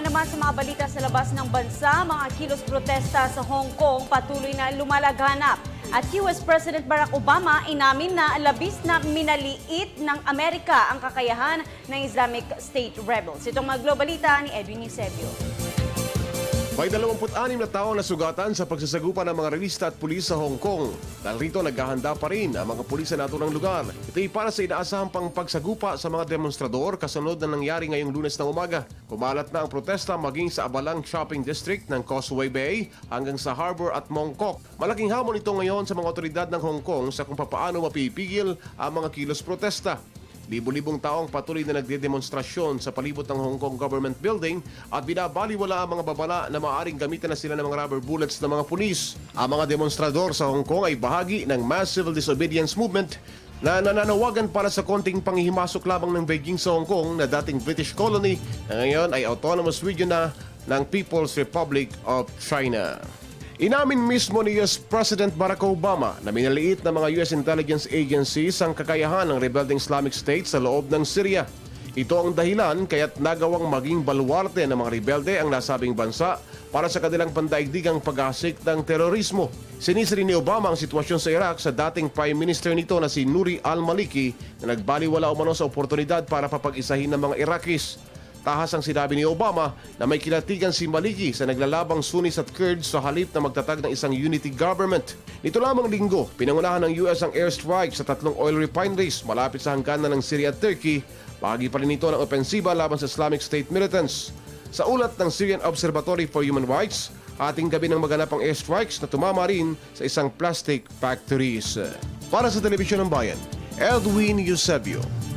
naman sa mga balita sa labas ng bansa, mga kilos protesta sa Hong Kong patuloy na lumalaganap. At US President Barack Obama inamin na labis na minaliit ng Amerika ang kakayahan ng Islamic State rebels. Itong mga globalita ni Edwin Eusebio. May 26 na tao na sugatan sa pagsasagupa ng mga revista at pulis sa Hong Kong. Dahil rito naghahanda pa rin ang mga pulis sa naturang lugar. Ito ay para sa inaasahang pang pagsagupa sa mga demonstrador kasunod na nangyari ngayong Lunes ng umaga. Kumalat na ang protesta maging sa Abalang Shopping District ng Causeway Bay hanggang sa Harbor at Mong Kok. Malaking hamon ito ngayon sa mga otoridad ng Hong Kong sa kung paano mapipigil ang mga kilos protesta. Libo-libong taong patuloy na nagdedemonstrasyon sa palibot ng Hong Kong Government Building at binabaliwala ang mga babala na maaaring gamitan na sila ng mga rubber bullets ng mga pulis. Ang mga demonstrador sa Hong Kong ay bahagi ng Mass Civil Disobedience Movement na nananawagan para sa konting panghihimasok lamang ng Beijing sa Hong Kong na dating British colony na ngayon ay autonomous region na ng People's Republic of China. Inamin mismo ni US President Barack Obama na minaliit ng mga US intelligence agencies ang kakayahan ng rebelding Islamic State sa loob ng Syria. Ito ang dahilan kaya't nagawang maging baluarte ng mga rebelde ang nasabing bansa para sa kanilang pandaigdigang pag-asik ng terorismo. Sinisiri ni Obama ang sitwasyon sa Iraq sa dating Prime Minister nito na si Nouri al-Maliki na nagbaliwala umano sa oportunidad para papag-isahin ng mga Iraqis. Tahas ang sinabi ni Obama na may kinatigan si Maliki sa naglalabang Sunnis at Kurds sa halip na magtatag ng isang unity government. Nito lamang linggo, pinangunahan ng US ang airstrike sa 3 oil refineries malapit sa hangganan ng Syria at Turkey. Bahagi pa rin ito ng opensiba laban sa Islamic State militants. Sa ulat ng Syrian Observatory for Human Rights, ating gabi ng maganap ang airstrikes na tumama rin sa isang plastic factories. Para sa Telebisyon ng Bayan, Edwin Eusebio.